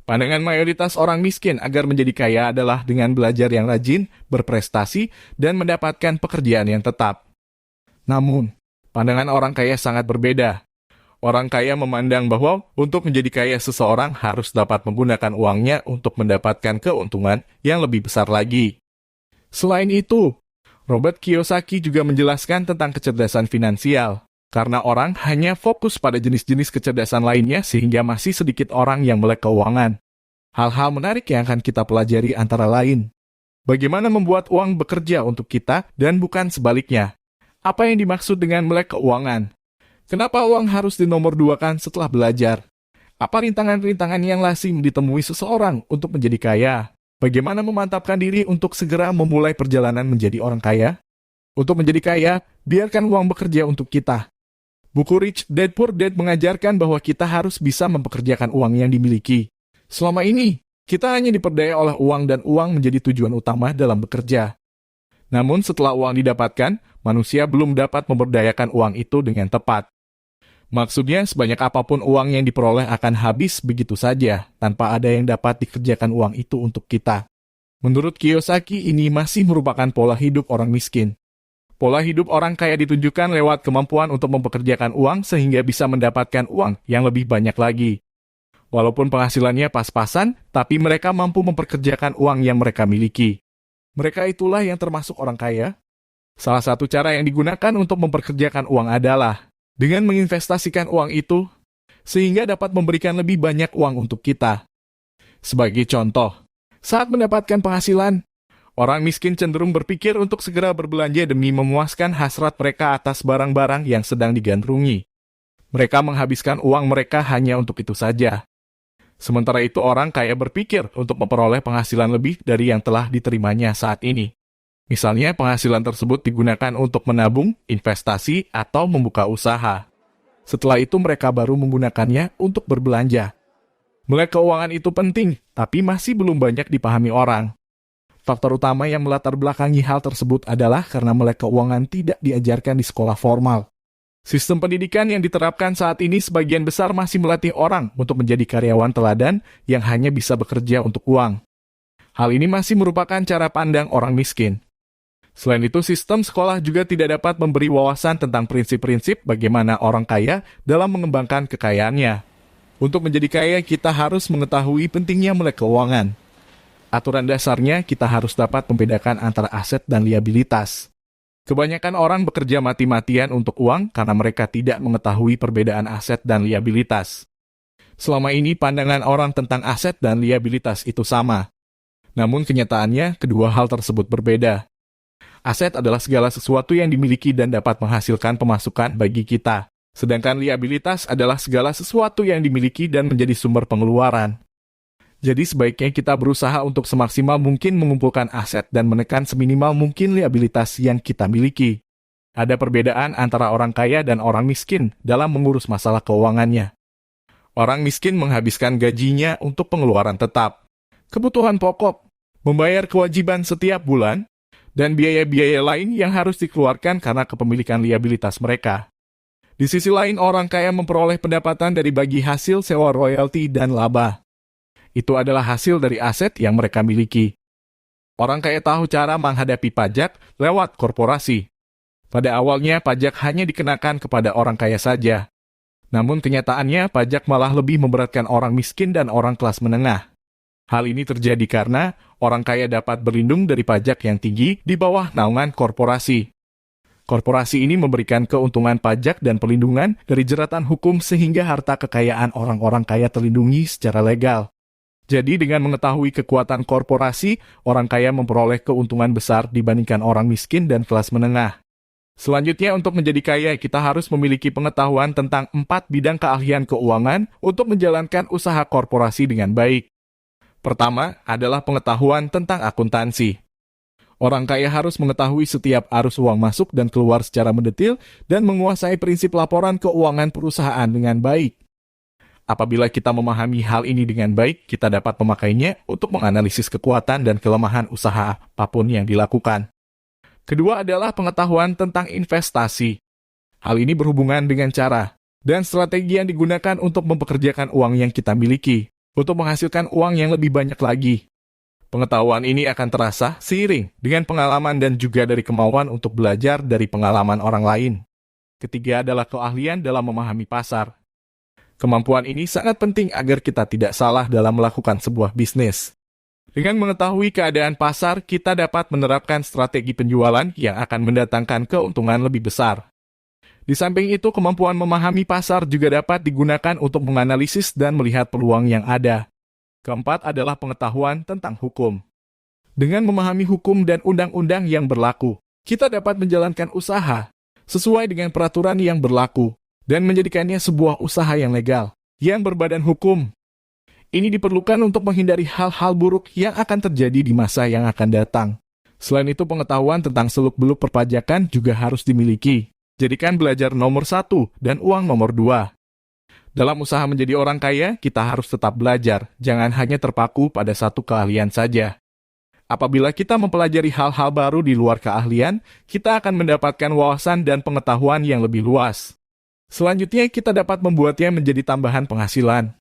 Pandangan mayoritas orang miskin agar menjadi kaya adalah dengan belajar yang rajin, berprestasi, dan mendapatkan pekerjaan yang tetap. Namun, pandangan orang kaya sangat berbeda. Orang kaya memandang bahwa untuk menjadi kaya seseorang harus dapat menggunakan uangnya untuk mendapatkan keuntungan yang lebih besar lagi. Selain itu, Robert Kiyosaki juga menjelaskan tentang kecerdasan finansial. Karena orang hanya fokus pada jenis-jenis kecerdasan lainnya sehingga masih sedikit orang yang melek keuangan. Hal-hal menarik yang akan kita pelajari antara lain. Bagaimana membuat uang bekerja untuk kita dan bukan sebaliknya. Apa yang dimaksud dengan melek keuangan? Kenapa uang harus dinomorduakan setelah belajar? Apa rintangan-rintangan yang lazim ditemui seseorang untuk menjadi kaya? Bagaimana memantapkan diri untuk segera memulai perjalanan menjadi orang kaya? Untuk menjadi kaya, biarkan uang bekerja untuk kita. Buku Rich Dad Poor Dad mengajarkan bahwa kita harus bisa mempekerjakan uang yang dimiliki. Selama ini, kita hanya diperdaya oleh uang dan uang menjadi tujuan utama dalam bekerja. Namun setelah uang didapatkan, manusia belum dapat memberdayakan uang itu dengan tepat. Maksudnya, sebanyak apapun uang yang diperoleh akan habis begitu saja, tanpa ada yang dapat dikerjakan uang itu untuk kita. Menurut Kiyosaki, ini masih merupakan pola hidup orang miskin. Pola hidup orang kaya ditunjukkan lewat kemampuan untuk mempekerjakan uang sehingga bisa mendapatkan uang yang lebih banyak lagi. Walaupun penghasilannya pas-pasan, tapi mereka mampu mempekerjakan uang yang mereka miliki. Mereka itulah yang termasuk orang kaya. Salah satu cara yang digunakan untuk mempekerjakan uang adalah dengan menginvestasikan uang itu, sehingga dapat memberikan lebih banyak uang untuk kita. Sebagai contoh, saat mendapatkan penghasilan, orang miskin cenderung berpikir untuk segera berbelanja demi memuaskan hasrat mereka atas barang-barang yang sedang digandrungi. Mereka menghabiskan uang mereka hanya untuk itu saja. Sementara itu orang kaya berpikir untuk memperoleh penghasilan lebih dari yang telah diterimanya saat ini. Misalnya penghasilan tersebut digunakan untuk menabung, investasi, atau membuka usaha. Setelah itu mereka baru menggunakannya untuk berbelanja. Melek keuangan itu penting, tapi masih belum banyak dipahami orang. Faktor utama yang melatar belakangi hal tersebut adalah karena melek keuangan tidak diajarkan di sekolah formal. Sistem pendidikan yang diterapkan saat ini sebagian besar masih melatih orang untuk menjadi karyawan teladan yang hanya bisa bekerja untuk uang. Hal ini masih merupakan cara pandang orang miskin. Selain itu, sistem sekolah juga tidak dapat memberi wawasan tentang prinsip-prinsip bagaimana orang kaya dalam mengembangkan kekayaannya. Untuk menjadi kaya, kita harus mengetahui pentingnya melek keuangan. Aturan dasarnya, kita harus dapat membedakan antara aset dan liabilitas. Kebanyakan orang bekerja mati-matian untuk uang karena mereka tidak mengetahui perbedaan aset dan liabilitas. Selama ini, pandangan orang tentang aset dan liabilitas itu sama. Namun kenyataannya, kedua hal tersebut berbeda. Aset adalah segala sesuatu yang dimiliki dan dapat menghasilkan pemasukan bagi kita. Sedangkan liabilitas adalah segala sesuatu yang dimiliki dan menjadi sumber pengeluaran. Jadi sebaiknya kita berusaha untuk semaksimal mungkin mengumpulkan aset dan menekan seminimal mungkin liabilitas yang kita miliki. Ada perbedaan antara orang kaya dan orang miskin dalam mengurus masalah keuangannya. Orang miskin menghabiskan gajinya untuk pengeluaran tetap, kebutuhan pokok, membayar kewajiban setiap bulan, dan biaya-biaya lain yang harus dikeluarkan karena kepemilikan liabilitas mereka. Di sisi lain, orang kaya memperoleh pendapatan dari bagi hasil sewa royalti dan laba. Itu adalah hasil dari aset yang mereka miliki. Orang kaya tahu cara menghadapi pajak lewat korporasi. Pada awalnya, pajak hanya dikenakan kepada orang kaya saja. Namun kenyataannya, pajak malah lebih memberatkan orang miskin dan orang kelas menengah. Hal ini terjadi karena orang kaya dapat berlindung dari pajak yang tinggi di bawah naungan korporasi. Korporasi ini memberikan keuntungan pajak dan perlindungan dari jeratan hukum sehingga harta kekayaan orang-orang kaya terlindungi secara legal. Jadi dengan mengetahui kekuatan korporasi, orang kaya memperoleh keuntungan besar dibandingkan orang miskin dan kelas menengah. Selanjutnya, untuk menjadi kaya, kita harus memiliki pengetahuan tentang 4 bidang keahlian keuangan untuk menjalankan usaha korporasi dengan baik. Pertama adalah pengetahuan tentang akuntansi. Orang kaya harus mengetahui setiap arus uang masuk dan keluar secara mendetil dan menguasai prinsip laporan keuangan perusahaan dengan baik. Apabila kita memahami hal ini dengan baik, kita dapat memakainya untuk menganalisis kekuatan dan kelemahan usaha apapun yang dilakukan. Kedua adalah pengetahuan tentang investasi. Hal ini berhubungan dengan cara dan strategi yang digunakan untuk mempekerjakan uang yang kita miliki. untuk menghasilkan uang yang lebih banyak lagi. Pengetahuan ini akan terasa seiring dengan pengalaman dan juga dari kemauan untuk belajar dari pengalaman orang lain. Ketiga adalah keahlian dalam memahami pasar. Kemampuan ini sangat penting agar kita tidak salah dalam melakukan sebuah bisnis. Dengan mengetahui keadaan pasar, kita dapat menerapkan strategi penjualan yang akan mendatangkan keuntungan lebih besar. Di samping itu, kemampuan memahami pasar juga dapat digunakan untuk menganalisis dan melihat peluang yang ada. Keempat adalah pengetahuan tentang hukum. Dengan memahami hukum dan undang-undang yang berlaku, kita dapat menjalankan usaha sesuai dengan peraturan yang berlaku dan menjadikannya sebuah usaha yang legal, yang berbadan hukum. Ini diperlukan untuk menghindari hal-hal buruk yang akan terjadi di masa yang akan datang. Selain itu, pengetahuan tentang seluk-beluk perpajakan juga harus dimiliki. Jadikan belajar nomor 1 dan uang nomor 2. Dalam usaha menjadi orang kaya, kita harus tetap belajar, jangan hanya terpaku pada satu keahlian saja. Apabila kita mempelajari hal-hal baru di luar keahlian, kita akan mendapatkan wawasan dan pengetahuan yang lebih luas. Selanjutnya, kita dapat membuatnya menjadi tambahan penghasilan.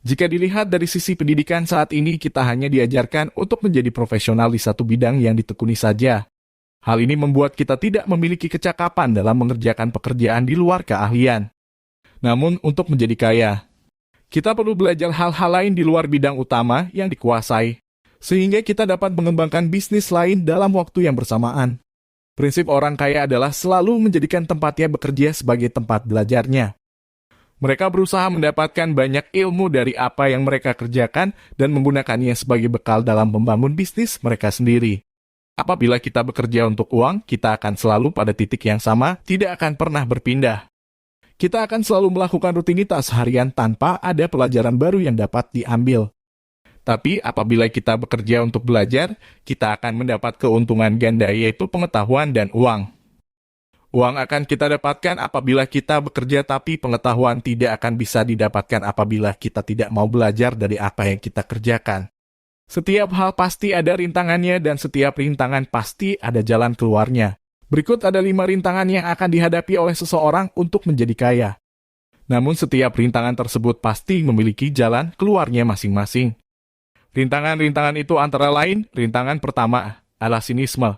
Jika dilihat dari sisi pendidikan saat ini, kita hanya diajarkan untuk menjadi profesional di satu bidang yang ditekuni saja. Hal ini membuat kita tidak memiliki kecakapan dalam mengerjakan pekerjaan di luar keahlian. Namun, untuk menjadi kaya, kita perlu belajar hal-hal lain di luar bidang utama yang dikuasai, sehingga kita dapat mengembangkan bisnis lain dalam waktu yang bersamaan. Prinsip orang kaya adalah selalu menjadikan tempatnya bekerja sebagai tempat belajarnya. Mereka berusaha mendapatkan banyak ilmu dari apa yang mereka kerjakan dan menggunakannya sebagai bekal dalam membangun bisnis mereka sendiri. Apabila kita bekerja untuk uang, kita akan selalu pada titik yang sama, tidak akan pernah berpindah. Kita akan selalu melakukan rutinitas harian tanpa ada pelajaran baru yang dapat diambil. Tapi apabila kita bekerja untuk belajar, kita akan mendapat keuntungan ganda, yaitu pengetahuan dan uang. Uang akan kita dapatkan apabila kita bekerja, tapi pengetahuan tidak akan bisa didapatkan apabila kita tidak mau belajar dari apa yang kita kerjakan. Setiap hal pasti ada rintangannya dan setiap rintangan pasti ada jalan keluarnya. Berikut ada 5 rintangan yang akan dihadapi oleh seseorang untuk menjadi kaya. Namun setiap rintangan tersebut pasti memiliki jalan keluarnya masing-masing. Rintangan-rintangan itu antara lain, rintangan pertama adalah sinisme.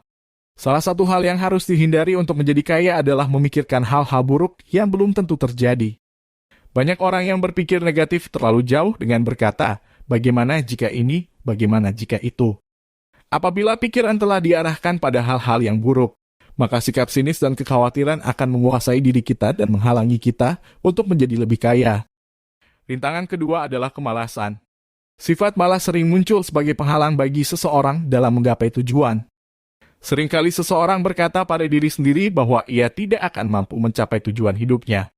Salah satu hal yang harus dihindari untuk menjadi kaya adalah memikirkan hal-hal buruk yang belum tentu terjadi. Banyak orang yang berpikir negatif terlalu jauh dengan berkata, bagaimana jika ini, bagaimana jika itu. Apabila pikiran telah diarahkan pada hal-hal yang buruk, maka sikap sinis dan kekhawatiran akan menguasai diri kita dan menghalangi kita untuk menjadi lebih kaya. Rintangan kedua adalah kemalasan. Sifat malas sering muncul sebagai penghalang bagi seseorang dalam menggapai tujuan. Seringkali seseorang berkata pada diri sendiri bahwa ia tidak akan mampu mencapai tujuan hidupnya.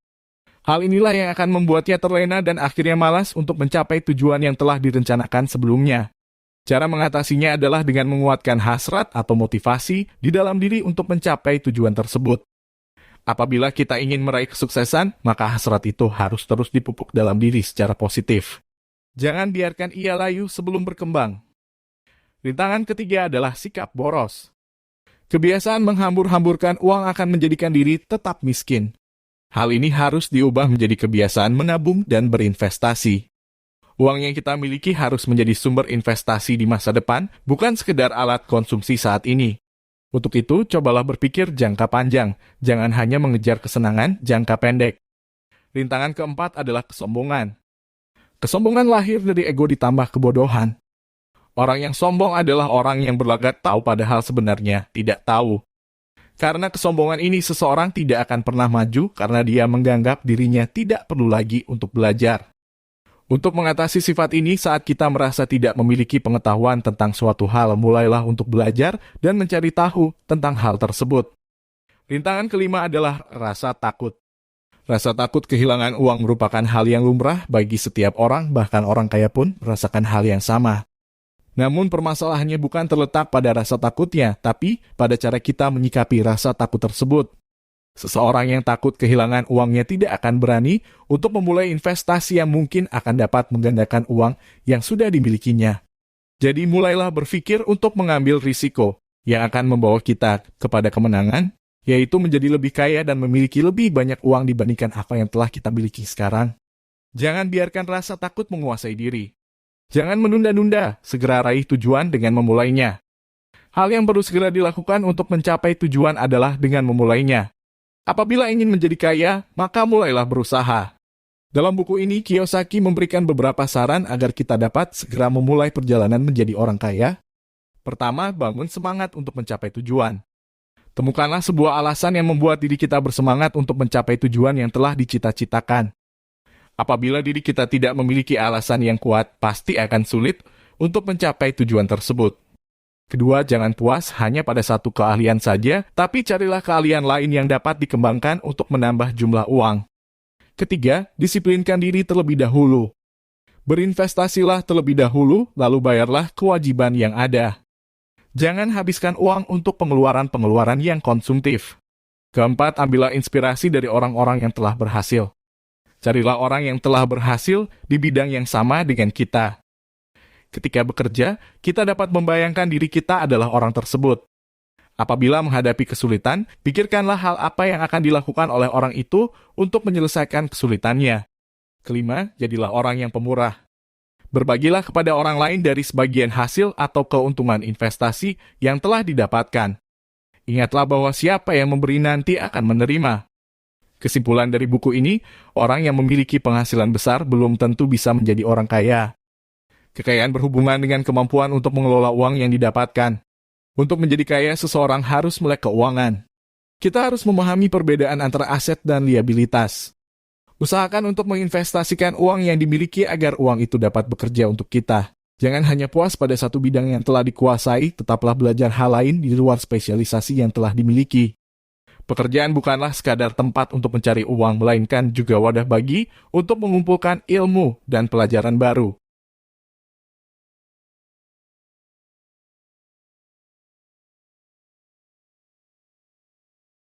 Hal inilah yang akan membuatnya terlena dan akhirnya malas untuk mencapai tujuan yang telah direncanakan sebelumnya. Cara mengatasinya adalah dengan menguatkan hasrat atau motivasi di dalam diri untuk mencapai tujuan tersebut. Apabila kita ingin meraih kesuksesan, maka hasrat itu harus terus dipupuk dalam diri secara positif. Jangan biarkan ia layu sebelum berkembang. Rintangan ketiga adalah sikap boros. Kebiasaan menghambur-hamburkan uang akan menjadikan diri tetap miskin. Hal ini harus diubah menjadi kebiasaan menabung dan berinvestasi. Uang yang kita miliki harus menjadi sumber investasi di masa depan, bukan sekedar alat konsumsi saat ini. Untuk itu, cobalah berpikir jangka panjang, jangan hanya mengejar kesenangan jangka pendek. Rintangan keempat adalah kesombongan. Kesombongan lahir dari ego ditambah kebodohan. Orang yang sombong adalah orang yang berlagak tahu padahal sebenarnya tidak tahu. Karena kesombongan ini, seseorang tidak akan pernah maju karena dia menganggap dirinya tidak perlu lagi untuk belajar. Untuk mengatasi sifat ini, saat kita merasa tidak memiliki pengetahuan tentang suatu hal, mulailah untuk belajar dan mencari tahu tentang hal tersebut. Rintangan kelima adalah rasa takut. Rasa takut kehilangan uang merupakan hal yang lumrah bagi setiap orang, bahkan orang kaya pun merasakan hal yang sama. Namun permasalahannya bukan terletak pada rasa takutnya, tapi pada cara kita menyikapi rasa takut tersebut. Seseorang yang takut kehilangan uangnya tidak akan berani untuk memulai investasi yang mungkin akan dapat menggandakan uang yang sudah dimilikinya. Jadi mulailah berpikir untuk mengambil risiko yang akan membawa kita kepada kemenangan, yaitu menjadi lebih kaya dan memiliki lebih banyak uang dibandingkan apa yang telah kita miliki sekarang. Jangan biarkan rasa takut menguasai diri. Jangan menunda-nunda, segera raih tujuan dengan memulainya. Hal yang perlu segera dilakukan untuk mencapai tujuan adalah dengan memulainya. Apabila ingin menjadi kaya, maka mulailah berusaha. Dalam buku ini, Kiyosaki memberikan beberapa saran agar kita dapat segera memulai perjalanan menjadi orang kaya. Pertama, bangun semangat untuk mencapai tujuan. Temukanlah sebuah alasan yang membuat diri kita bersemangat untuk mencapai tujuan yang telah dicita-citakan. Apabila diri kita tidak memiliki alasan yang kuat, pasti akan sulit untuk mencapai tujuan tersebut. Kedua, jangan puas hanya pada satu keahlian saja, tapi carilah keahlian lain yang dapat dikembangkan untuk menambah jumlah uang. Ketiga, disiplinkan diri terlebih dahulu. Berinvestasilah terlebih dahulu, lalu bayarlah kewajiban yang ada. Jangan habiskan uang untuk pengeluaran-pengeluaran yang konsumtif. Keempat, ambillah inspirasi dari orang-orang yang telah berhasil. Carilah orang yang telah berhasil di bidang yang sama dengan kita. Ketika bekerja, kita dapat membayangkan diri kita adalah orang tersebut. Apabila menghadapi kesulitan, pikirkanlah hal apa yang akan dilakukan oleh orang itu untuk menyelesaikan kesulitannya. Kelima, jadilah orang yang pemurah. Berbagilah kepada orang lain dari sebagian hasil atau keuntungan investasi yang telah didapatkan. Ingatlah bahwa siapa yang memberi nanti akan menerima. Kesimpulan dari buku ini, orang yang memiliki penghasilan besar belum tentu bisa menjadi orang kaya. Kekayaan berhubungan dengan kemampuan untuk mengelola uang yang didapatkan. Untuk menjadi kaya, seseorang harus melek keuangan. Kita harus memahami perbedaan antara aset dan liabilitas. Usahakan untuk menginvestasikan uang yang dimiliki agar uang itu dapat bekerja untuk kita. Jangan hanya puas pada satu bidang yang telah dikuasai, tetaplah belajar hal lain di luar spesialisasi yang telah dimiliki. Pekerjaan bukanlah sekadar tempat untuk mencari uang, melainkan juga wadah bagi untuk mengumpulkan ilmu dan pelajaran baru.